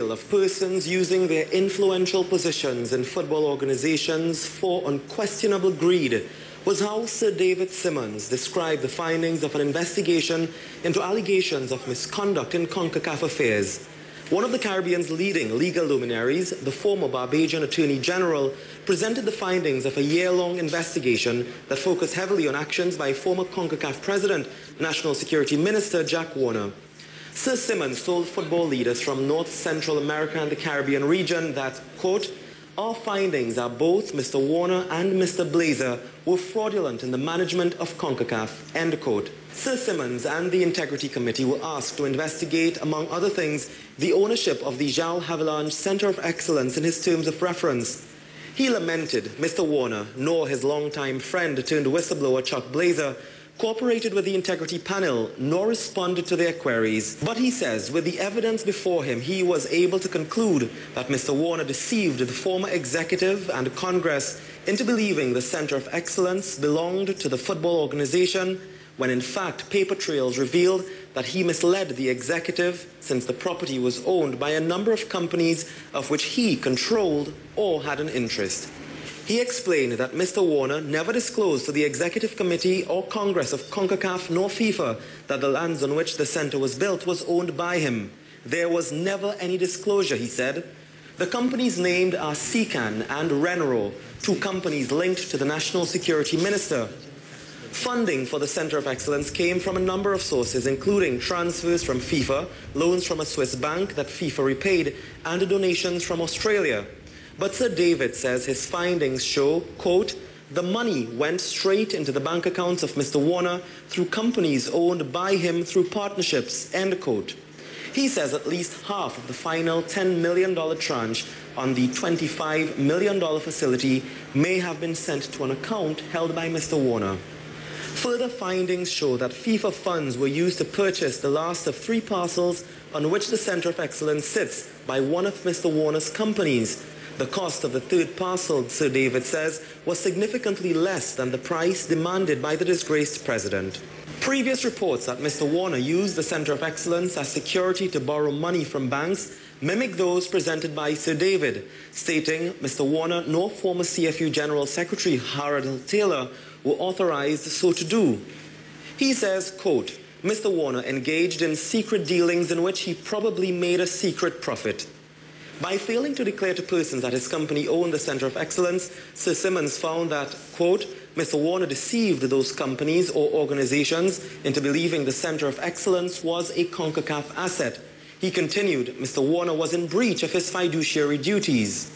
of persons using their influential positions in football organizations for unquestionable greed was how Sir David Simmons described the findings of an investigation into allegations of misconduct in CONCACAF affairs. One of the Caribbean's leading legal luminaries, the former Barbadian Attorney General, presented the findings of a year-long investigation that focused heavily on actions by former CONCACAF President, National Security Minister Jack Warner. Sir Simmons told football leaders from North Central America and the Caribbean region that, quote, "Our findings are both Mr. Warner and Mr. Blazer were fraudulent in the management of CONCACAF," end quote. Sir Simmons and the Integrity Committee were asked to investigate, among other things, the ownership of the João Havelange Center of Excellence in his terms of reference. He lamented Mr. Warner, nor his longtime friend turned whistleblower Chuck Blazer, cooperated with the integrity panel, nor responded to their queries. But he says, with the evidence before him, he was able to conclude that Mr. Warner deceived the former executive and Congress into believing the Center of Excellence belonged to the football organization, when in fact paper trails revealed that he misled the executive, since the property was owned by a number of companies of which he controlled or had an interest. He explained that Mr. Warner never disclosed to the Executive Committee or Congress of CONCACAF nor FIFA that the lands on which the center was built was owned by him. There was never any disclosure, he said. The companies named are CNC3 and Renro, two companies linked to the National Security Minister. Funding for the Center of Excellence came from a number of sources, including transfers from FIFA, loans from a Swiss bank that FIFA repaid, and donations from Australia. But Sir David says his findings show, quote, "The money went straight into the bank accounts of Mr. Warner through companies owned by him through partnerships," end quote. He says at least half of the final $10 million tranche on the $25 million facility may have been sent to an account held by Mr. Warner. Further findings show that FIFA funds were used to purchase the last of 3 parcels on which the Center of Excellence sits by one of Mr. Warner's companies. The cost of the 3rd parcel, Sir David says, was significantly less than the price demanded by the disgraced president. Previous reports that Mr. Warner used the Center of Excellence as security to borrow money from banks mimic those presented by Sir David, stating Mr. Warner nor former CFU General Secretary Harold Taylor were authorized so to do. He says, quote, "Mr. Warner engaged in secret dealings in which he probably made a secret profit." By failing to declare to persons that his company owned the Center of Excellence, Sir Simmons found that, quote, "Mr. Warner deceived those companies or organizations into believing the Center of Excellence was a CONCACAF asset." He continued, Mr. Warner was in breach of his fiduciary duties.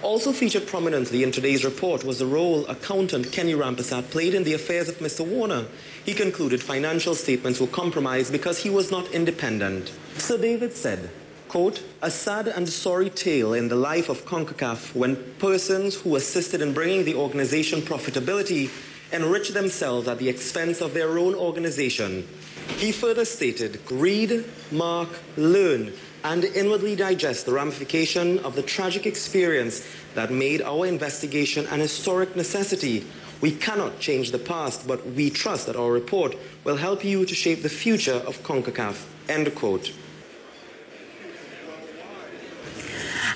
Also featured prominently in today's report was the role accountant Kenny Rampersad played in the affairs of Mr. Warner. He concluded financial statements were compromised because he was not independent. Sir David said, quote, "A sad and sorry tale in the life of CONCACAF when persons who assisted in bringing the organization profitability enrich themselves at the expense of their own organization." He further stated, "Read, mark, learn, and inwardly digest the ramification of the tragic experience that made our investigation an historic necessity. We cannot change the past, but we trust that our report will help you to shape the future of CONCACAF," end quote.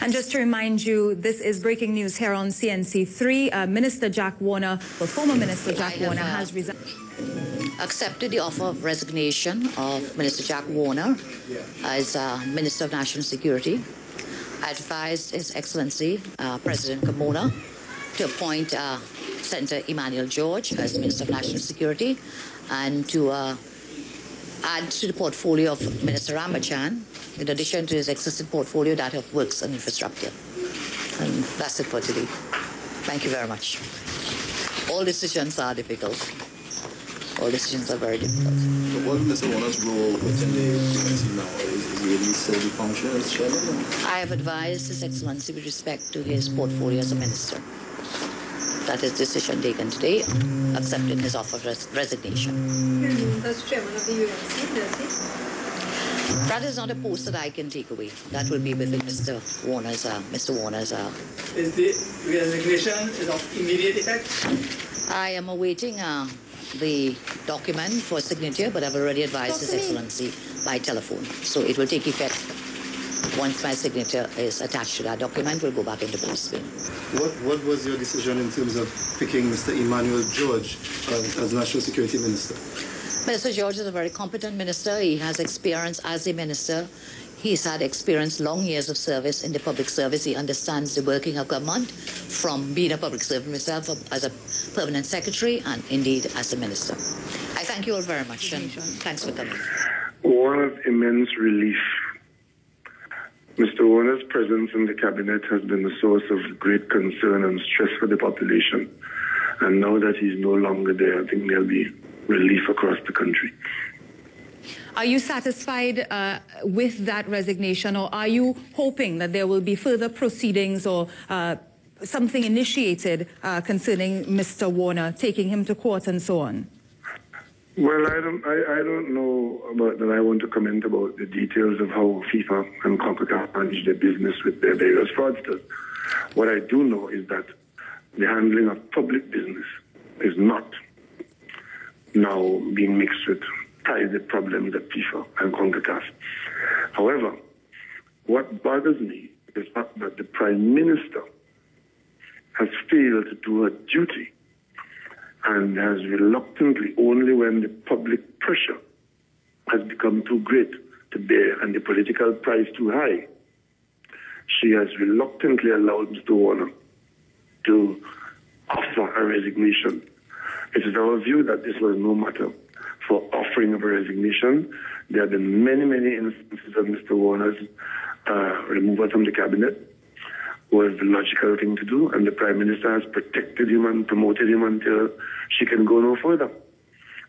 And just to remind you, this is breaking news here on CNC3. Minister Jack Warner, well, former Minister Jack Warner has resigned. Accepted the offer of resignation of Minister Jack Warner as Minister of National Security. I advised His Excellency President Kamona to appoint Senator Emmanuel George as Minister of National Security and to add to the portfolio of Minister Ramachan, in addition to his existing portfolio, that of Works and Infrastructure. And that's it for today. Thank you very much. All decisions are difficult. All decisions are very difficult. So what is Mr. Warner's role within the committee now? Is he really still the function as chairman? I have advised His Excellency with respect to his portfolio as a minister. That is decision taken today, accepting his offer of resignation. As chairman of the UNC, does he? That is not a post that I can take away. That will be within Mr. Warner's. Is the resignation is of immediate effect? I am awaiting the document for signature, but I've already advised His Excellency by telephone, so it will take effect once my signature is attached to that document, will go back into post. What was your decision in terms of picking Mr. Emmanuel George as National Security Minister? Minister George is a very competent minister. He has experience as a minister. He's had experience, long years of service in the public service. He understands the working of government from being a public servant himself as a permanent secretary and indeed as a minister. I thank you all very much and thanks for coming. One of immense relief. Mr. Warner's presence in the cabinet has been a source of great concern and stress for the population. And now that he's no longer there, I think there'll be relief across the country. Are you satisfied with that resignation, or are you hoping that there will be further proceedings or something initiated concerning Mr. Warner, taking him to court and so on? Well, I don't know about that. I want to comment about the details of how FIFA and CONCACAF manage their business with their various fraudsters. What I do know is that the handling of public business is not now being mixed with private problems at FIFA and CONCACAF. However, what bothers me is that the Prime Minister has failed to do her duty and has reluctantly, only when the public pressure has become too great to bear and the political price too high, she has reluctantly allowed Mr. Warner to offer a resignation. It is our view that this was no matter for offering of a resignation. There have been many, many instances of Mr. Warner's removal from the cabinet was the logical thing to do, and the Prime Minister has protected him and promoted him until she can go no further.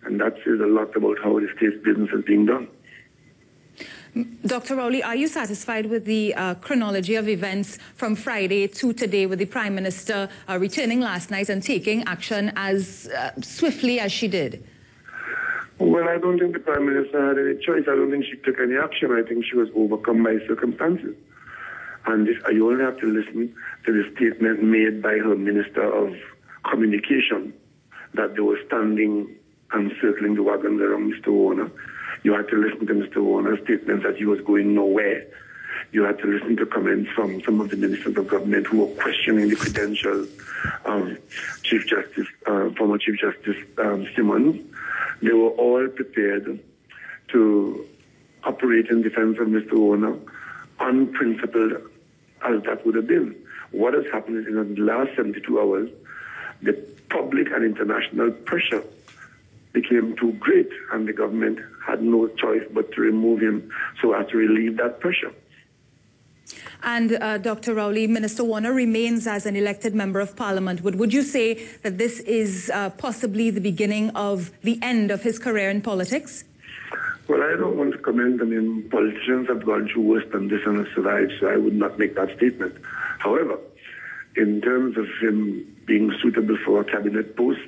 And that says a lot about how the state's business is being done. Dr. Rowley, are you satisfied with the chronology of events from Friday to today, with the Prime Minister returning last night and taking action as swiftly as she did? Well, I don't think the Prime Minister had any choice. I don't think she took any action. I think she was overcome by circumstances. And you only have to listen to the statement made by her Minister of Communication that they were standing and circling the wagons around Mr. Warner. You had to listen to Mr. Warner's statement that he was going nowhere. You had to listen to comments from some of the ministers of government who were questioning the credentials of former Chief Justice Simmons. They were all prepared to operate in defense of Mr. Warner, unprincipled as that would have been. What has happened is in the last 72 hours, the public and international pressure became too great, and the government had no choice but to remove him so as to relieve that pressure. And Dr. Rowley, Minister Warner remains as an elected member of Parliament. Would you say that this is possibly the beginning of the end of his career in politics? Well, I don't want to comment. I mean, politicians have gone through worse than this and have survived, so I would not make that statement. However, in terms of him being suitable for a cabinet post,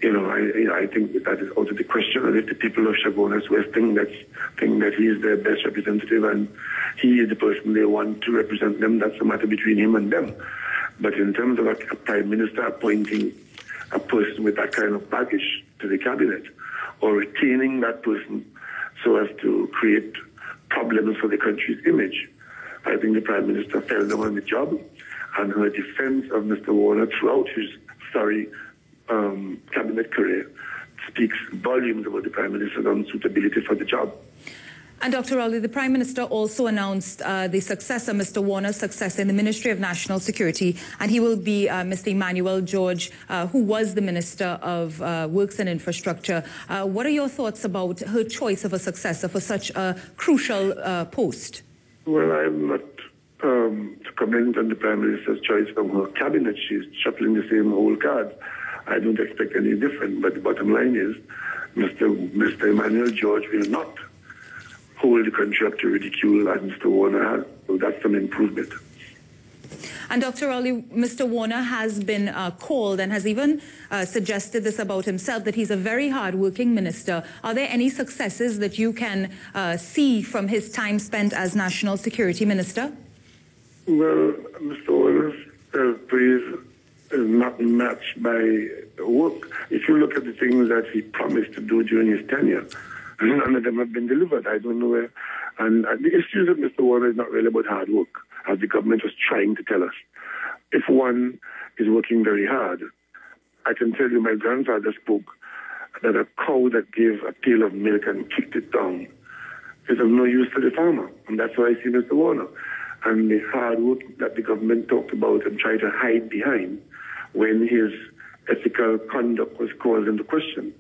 I think that is out of the question. And if the people of Chaguanas West think that he is their best representative and he is the person they want to represent them, that's a matter between him and them. But in terms of a Prime Minister appointing a person with that kind of baggage to the cabinet, or retaining that person so as to create problems for the country's image, I think the Prime Minister fell down on the job, and her defense of Mr. Warner throughout his cabinet career speaks volumes about the Prime Minister's unsuitability for the job. And Dr. Rowley, the Prime Minister also announced the successor, Mr. Warner's successor in the Ministry of National Security, and he will be Mr. Emmanuel George, who was the Minister of Works and Infrastructure. What are your thoughts about her choice of a successor for such a crucial post? Well, I'm not to comment on the Prime Minister's choice from her cabinet. She's shuffling the same old cards. I don't expect any different, but the bottom line is Mr. Emmanuel George will not hold the country up to ridicule as Mr. Warner has. So that's some improvement. And Dr. Rowley, Mr. Warner has been called and has even suggested this about himself, that he's a very hard-working minister. Are there any successes that you can see from his time spent as National Security Minister? Well, Mr. Warner's praise is not matched by work. If you look at the things that he promised to do during his tenure, none of them have been delivered. I don't know And the issues of Mr. Warner is not really about hard work, as the government was trying to tell us. If one is working very hard, I can tell you my grandfather spoke that a cow that gave a pail of milk and kicked it down is of no use to the farmer. And that's why I see Mr. Warner. And the hard work that the government talked about and tried to hide behind when his ethical conduct was called into question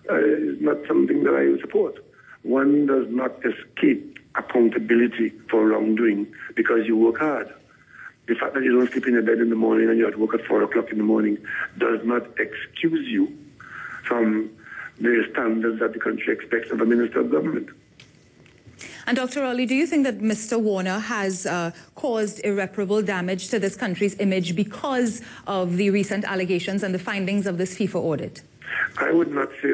is not something that I would support. One does not escape accountability for wrongdoing because you work hard. The fact that you don't sleep in your bed in the morning and you have to work at 4 o'clock in the morning does not excuse you from the standards that the country expects of a minister of government. And Dr. Rowley, do you think that Mr. Warner has caused irreparable damage to this country's image because of the recent allegations and the findings of this FIFA audit? I would not say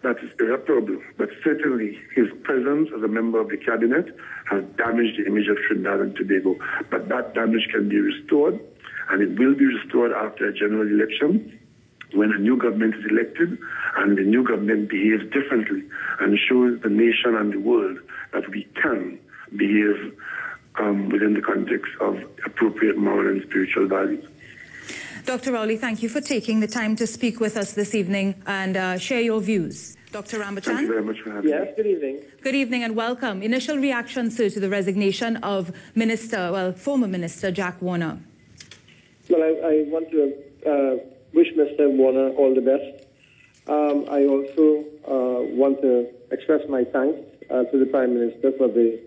that is irreparable, but certainly his presence as a member of the cabinet has damaged the image of Trinidad and Tobago. But that damage can be restored, and it will be restored after a general election when a new government is elected and the new government behaves differently and shows the nation and the world that we can behave within the context of appropriate moral and spiritual values. Dr. Rowley, thank you for taking the time to speak with us this evening and share your views. Dr. Rambachan? Thank you very much for having me. Yes, good evening. Good evening and welcome. Initial reaction, sir, to the resignation of former Minister Jack Warner. Well, I want to wish Mr. Warner all the best. I also want to express my thanks to the Prime Minister for the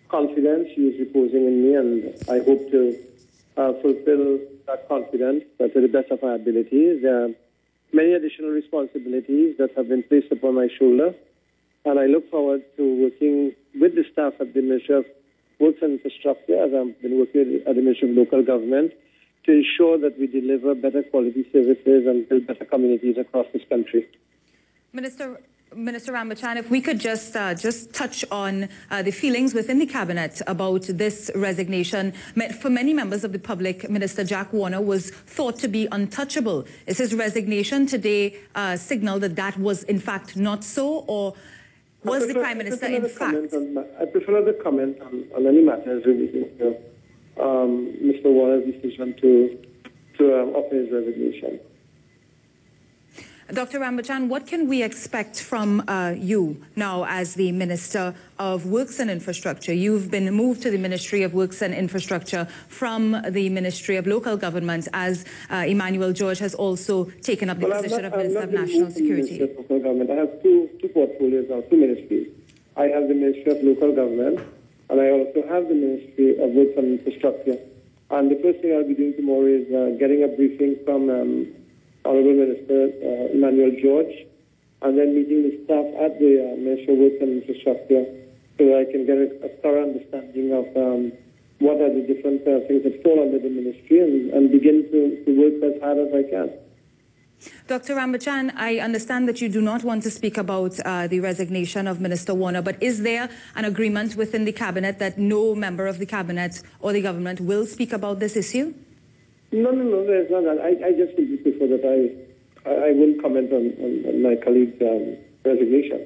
confidence he is reposing in me, and I hope to fulfill that confidence to the best of my abilities. There are many additional responsibilities that have been placed upon my shoulder, and I look forward to working with the staff at the Ministry of Works and Infrastructure, as I've been working at the Ministry of Local Government, to ensure that we deliver better quality services and build better communities across this country. Minister Rambachan, if we could just touch on the feelings within the cabinet about this resignation. For many members of the public, Minister Jack Warner was thought to be untouchable. Is his resignation today a signal that that was in fact not so, or was the Prime Minister in fact? I prefer the comment on any matters relating to Mr. Warner's decision to offer his resignation. Dr. Rambachan, what can we expect from you now as the Minister of Works and Infrastructure? You've been moved to the Ministry of Works and Infrastructure from the Ministry of Local Government, as Emmanuel George has also taken up the position of Minister of National Security. Of Local Government. I have two portfolios now, two ministries. I have the Ministry of Local Government, and I also have the Ministry of Works and Infrastructure. And the first thing I'll be doing tomorrow is getting a briefing from Honourable Minister Emmanuel George, and then meeting the staff at the Ministry of Works and Infrastructure so that I can get a thorough understanding of what are the different things that fall under the ministry and begin to work as hard as I can. Dr. Rambachan, I understand that you do not want to speak about the resignation of Minister Warner, but is there an agreement within the cabinet that no member of the cabinet or the government will speak about this issue? No, there's not that. I just simply prefer that I wouldn't comment on my colleague's resignation.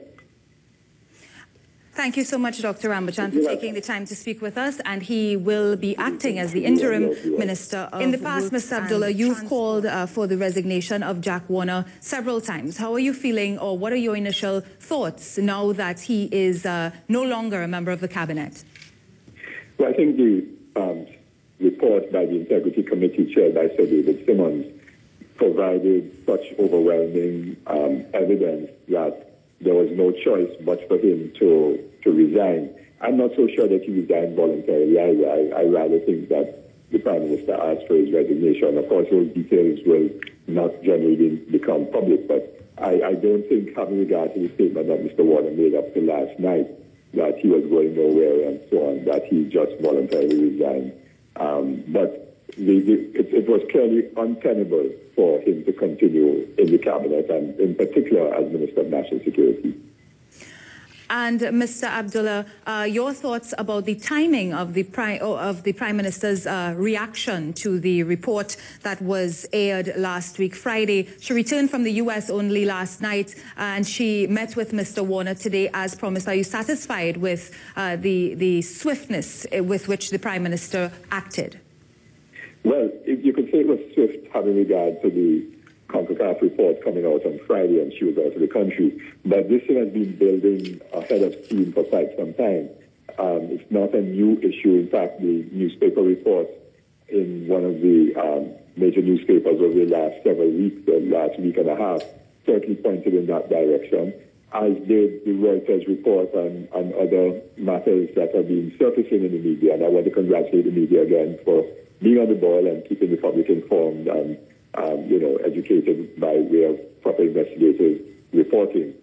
Thank you so much, Dr. Rambachan, for taking the time to speak with us, and he will be acting as the interim Minister of In the past, Mr. Abdullah, you've called for the resignation of Jack Warner several times. How are you feeling, or what are your initial thoughts now that he is no longer a member of the cabinet? Well, I think the report by the Integrity Committee chaired by Sir David Simmons provided such overwhelming evidence that there was no choice but for him to resign. I'm not so sure that he resigned voluntarily either. I rather think that the Prime Minister asked for his resignation. Of course, those details will not generally become public, but I don't think, having regard to the statement that Mr. Warner made up to last night, that he was going nowhere and so on, that he just voluntarily resigned. But it was clearly untenable for him to continue in the cabinet, and in particular as Minister of National Security. And Mr. Abdullah, your thoughts about the timing of the Prime Minister's reaction to the report that was aired last week, Friday. She returned from the U.S. only last night, and she met with Mr. Warner today as promised. Are you satisfied with the swiftness with which the Prime Minister acted? Well, you could say it was swift having regard to the CONCACAF report coming out on Friday, and she was out of the country. But this thing has been building ahead of steam for quite some time. It's not a new issue. In fact, the newspaper reports in one of the major newspapers over the last several weeks, the last week and a half, certainly pointed in that direction, as did the Reuters report and other matters that have been surfacing in the media. And I want to congratulate the media again for being on the ball and keeping the public informed and educated by way of proper investigative reporting.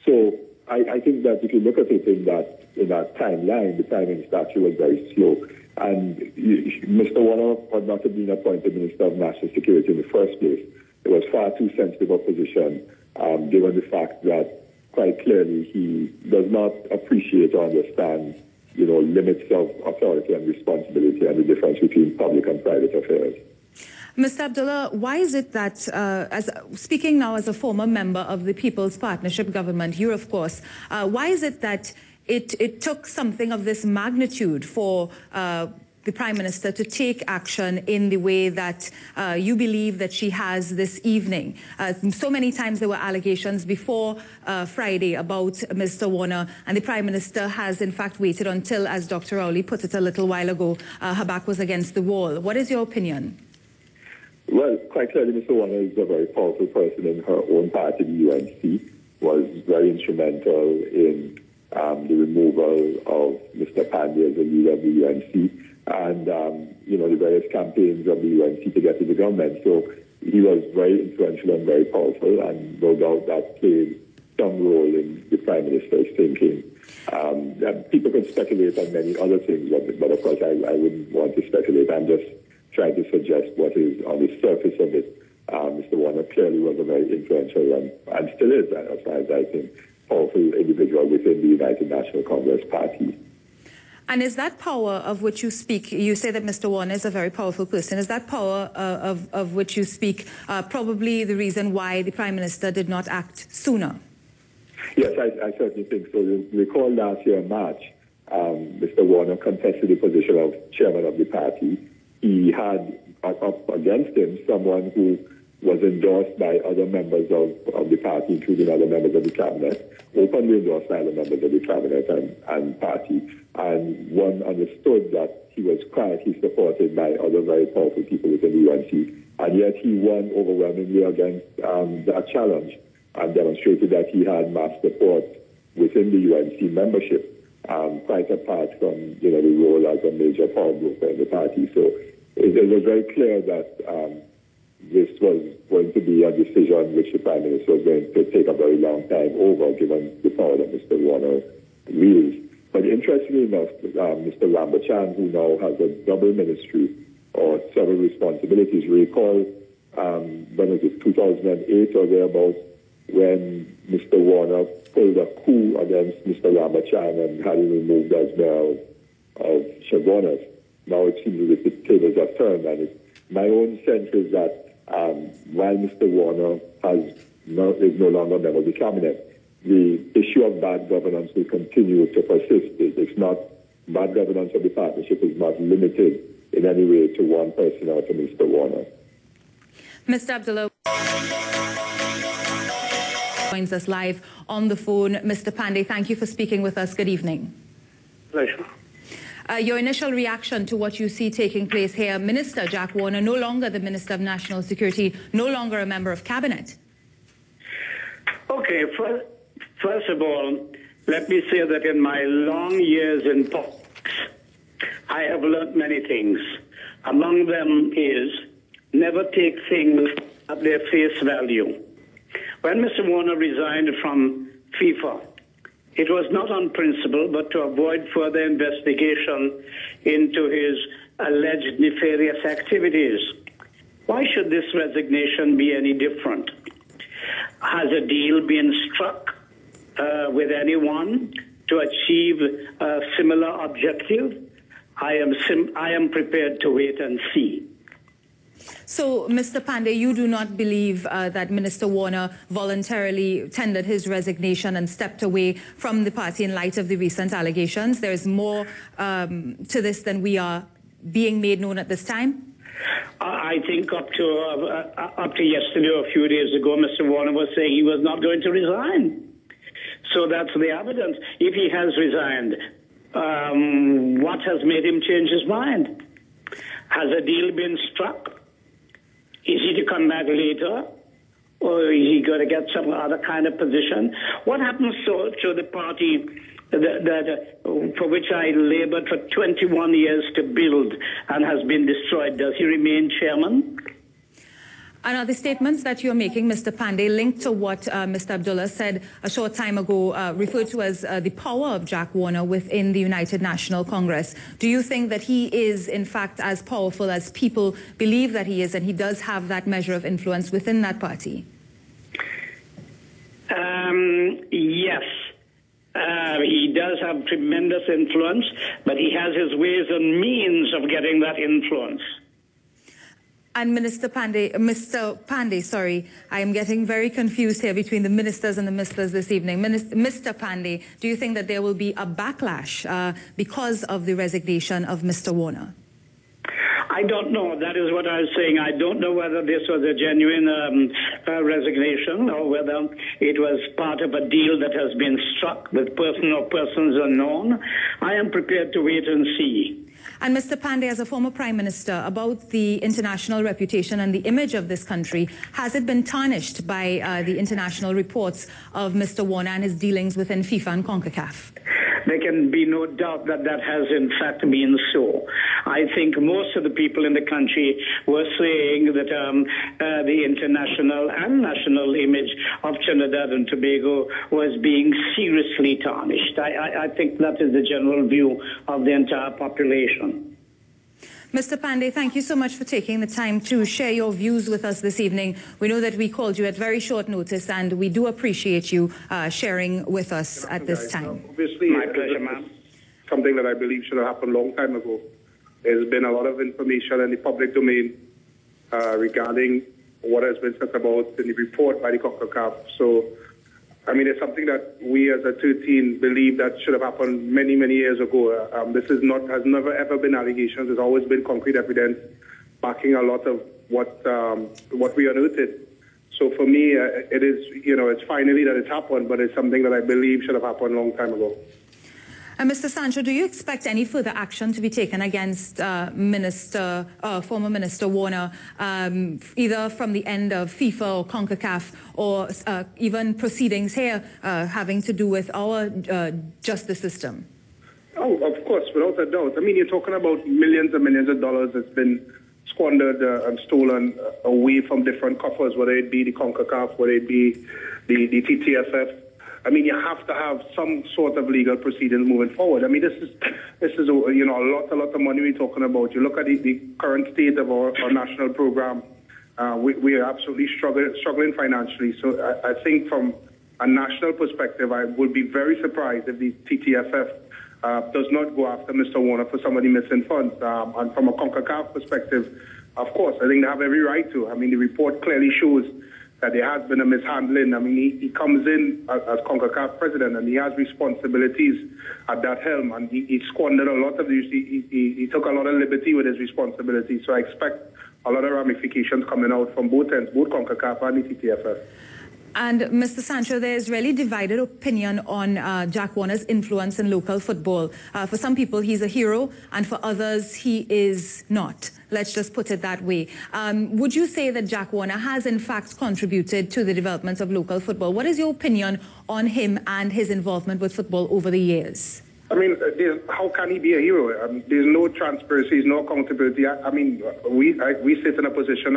So I think that if you look at it in that timeline, the timing actually was very slow. And Mr. Warner would not have been appointed Minister of National Security in the first place. It was far too sensitive a position, given the fact that quite clearly he does not appreciate or understand, limits of authority and responsibility and the difference between public and private affairs. Mr. Abdullah, why is it that, speaking now as a former member of the People's Partnership government, you of course, why is it that it took something of this magnitude for the Prime Minister to take action in the way that you believe that she has this evening? So many times there were allegations before Friday about Mr. Warner, and the Prime Minister has in fact waited until, as Dr. Rowley put it a little while ago, her back was against the wall. What is your opinion? Well, quite clearly, Mr. Warner is a very powerful person in her own party, the UNC, was very instrumental in the removal of Mr. Pandey as the leader of the UNC and, the various campaigns of the UNC to get to the government. So he was very influential and very powerful, and no doubt that played some role in the Prime Minister's thinking. People can speculate on many other things, but of course I wouldn't want to speculate. I'm just trying to suggest what is on the surface of it. Mr. Warner clearly was a very influential and still is, as far as I think, powerful individual within the United National Congress Party. And is that power of which you speak, you say that Mr. Warner is a very powerful person, is that power of which you speak probably the reason why the Prime Minister did not act sooner? Yes, I certainly think so. You recall last year in March, Mr. Warner contested the position of chairman of the party. He had up against him someone who was endorsed by other members of the party, including other members of the cabinet, openly endorsed by other members of the cabinet and party. And one understood that he was quietly supported by other very powerful people within the UNC. And yet he won overwhelmingly against that challenge and demonstrated that he had mass support within the UNC membership, quite apart from the role as a major power broker in the party. So it was very clear that this was going to be a decision which the Prime Minister was going to take a very long time over, given the power that Mr. Warner wields. But interestingly enough, Mr. Rambachan, who now has a double ministry or several responsibilities, recall when it was 2008 or thereabouts, when Mr. Warner pulled a coup against Mr. Rambachan and had him removed as mayor of Chaguanas. Now it seems as if the tables have turned, and my own sense is that while Mr. Warner is no longer a member of the cabinet, the issue of bad governance will continue to persist. It's not, bad governance of the partnership is not limited in any way to one person or to Mr. Warner. Mr. Abdullah joins us live on the phone. Mr. Pandey, thank you for speaking with us. Good evening. Pleasure. Your initial reaction to what you see taking place here, Minister Jack Warner, no longer the Minister of National Security, no longer a member of Cabinet. Okay, first of all, let me say that in my long years in politics, I have learned many things. Among them is never take things at their face value. When Mr. Warner resigned from FIFA, it was not on principle, but to avoid further investigation into his alleged nefarious activities. Why should this resignation be any different? Has a deal been struck with anyone to achieve a similar objective, I am prepared to wait and see. So, Mr. Pandey, you do not believe that Minister Warner voluntarily tendered his resignation and stepped away from the party in light of the recent allegations? There is more to this than we are being made known at this time? I think up to yesterday or a few days ago, Mr. Warner was saying he was not going to resign. So that's the evidence. If he has resigned, what has made him change his mind? Has a deal been struck? Is he to come back later? Or is he going to get some other kind of position? What happens to the party that for which I labored for 21 years to build and has been destroyed? Does he remain chairman? And are the statements that you're making, Mr. Pandey, linked to what Mr. Abdullah said a short time ago, referred to as the power of Jack Warner within the United National Congress? Do you think that he is, in fact, as powerful as people believe that he is, and he does have that measure of influence within that party? Yes. He does have tremendous influence, but he has his ways and means of getting that influence. And Mr. Pandey, sorry, I am getting very confused here between the ministers and the misters this evening. Mr. Pandey, do you think that there will be a backlash because of the resignation of Mr. Warner? I don't know. That is what I was saying. I don't know whether this was a genuine resignation or whether it was part of a deal that has been struck with person or persons unknown. I am prepared to wait and see. And Mr. Pandey, as a former Prime Minister, about the international reputation and the image of this country, has it been tarnished by the international reports of Mr. Warner and his dealings within FIFA and CONCACAF? There can be no doubt that that has in fact been so. I think most of the people in the country were saying that the international and national image of Trinidad and Tobago was being seriously tarnished. I think that is the general view of the entire population. Mr. Pandey, thank you so much for taking the time to share your views with us this evening. We know that we called you at very short notice, and we do appreciate you sharing with us at this time. Obviously, my pleasure, ma'am. Something that I believe should have happened a long time ago. There's been a lot of information in the public domain regarding what has been said about in the report by the CONCACAF. So, I mean, it's something that we as a 13 believe that should have happened many, many years ago. This has never ever been allegations. There's always been concrete evidence backing a lot of what we unearthed. So for me, it is, it's finally that it's happened, but it's something that I believe should have happened a long time ago. And Mr. Sancho, do you expect any further action to be taken against former Minister Warner, either from the end of FIFA or CONCACAF, or even proceedings here having to do with our justice system? Oh, of course, without a doubt. I mean, you're talking about millions and millions of dollars that's been squandered and stolen away from different coffers, whether it be the CONCACAF, whether it be the TTFF. I mean, you have to have some sort of legal proceedings moving forward. I mean, this is a lot of money we're talking about. You look at the current state of our national program. We are absolutely struggling financially. So I think from a national perspective, I would be very surprised if the TTFF does not go after Mr. Warner for somebody missing funds. And from a CONCACAF perspective, of course, I think they have every right to. I mean, the report clearly shows that there has been a mishandling. I mean, he comes in as CONCACAF president, and he has responsibilities at that helm, and he squandered a lot of these. He took a lot of liberty with his responsibilities. So I expect a lot of ramifications coming out from both ends, both CONCACAF and the TTFF. And Mr. Sancho, there is really divided opinion on Jack Warner's influence in local football. For some people, he's a hero, and for others, he is not. Let's just put it that way. Would you say that Jack Warner has, in fact, contributed to the development of local football? What is your opinion on him and his involvement with football over the years? I mean, how can he be a hero? There's no transparency, no accountability. I mean, we sit in a position,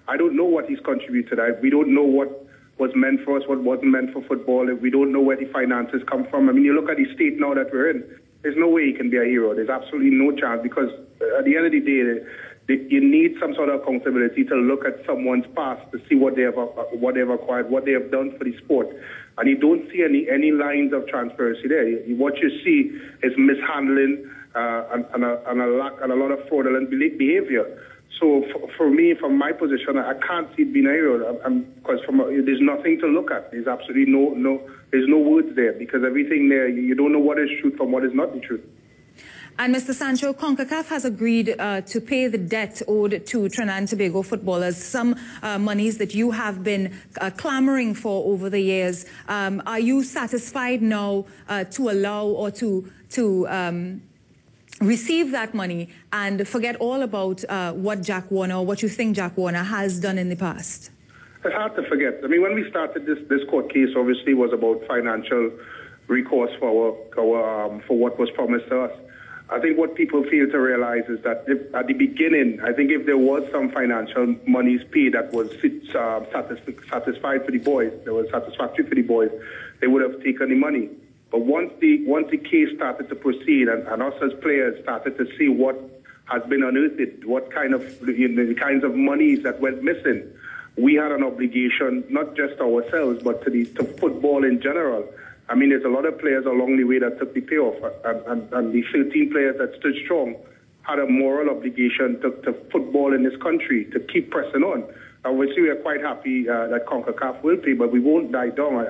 I don't know what he's contributed. We don't know what was meant for us, what wasn't meant for football. We don't know where the finances come from. I mean, you look at the state now that we're in, there's no way he can be a hero. There's absolutely no chance, because at the end of the day, You need some sort of accountability to look at someone's past to see what they have acquired, what they have done for the sport. And you don't see any lines of transparency there. What you see is mishandling and a lot of fraudulent behavior. So for me, from my position, I can't see it being error because there's nothing to look at. There's absolutely there's no words there because everything there, you don't know what is truth from what is not the truth. And Mr. Sancho, CONCACAF has agreed to pay the debt owed to Trinidad and Tobago footballers, some monies that you have been clamoring for over the years. Are you satisfied now to allow or to receive that money and forget all about what Jack Warner, or what you think Jack Warner has done in the past? It's hard to forget. I mean, when we started this court case, obviously was about financial recourse for what was promised to us. I think what people fail to realize is that at the beginning, I think if there was some financial monies paid that was satisfied for the boys, that was satisfactory for the boys, they would have taken the money. But once the case started to proceed and us as players started to see what has been unearthed, what kind of the kinds of monies that went missing, we had an obligation, not just ourselves, but to football in general. I mean, there's a lot of players along the way that took the payoff, and the 13 players that stood strong had a moral obligation to football in this country, to keep pressing on. Obviously, we are quite happy that CONCACAF will pay, but we won't die down.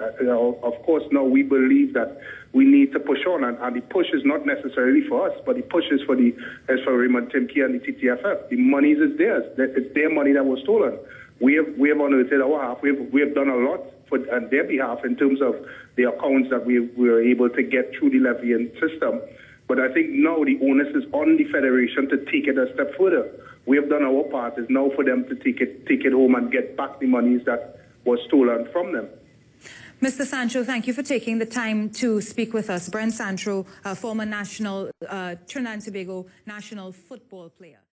Of course, now we believe that we need to push on, and the push is not necessarily for us, but the push is for Raymond Timke and the TTFF. The money is theirs. It's their money that was stolen. We have unearthed our half. We have done a lot on their behalf in terms of the accounts that we were able to get through the levying system. But I think now the onus is on the federation to take it a step further. We have done our part. It's now for them to take it home and get back the monies that was stolen from them. Mr. Sancho, thank you for taking the time to speak with us. Brent Sancho, former national Trinidad and Tobago national football player.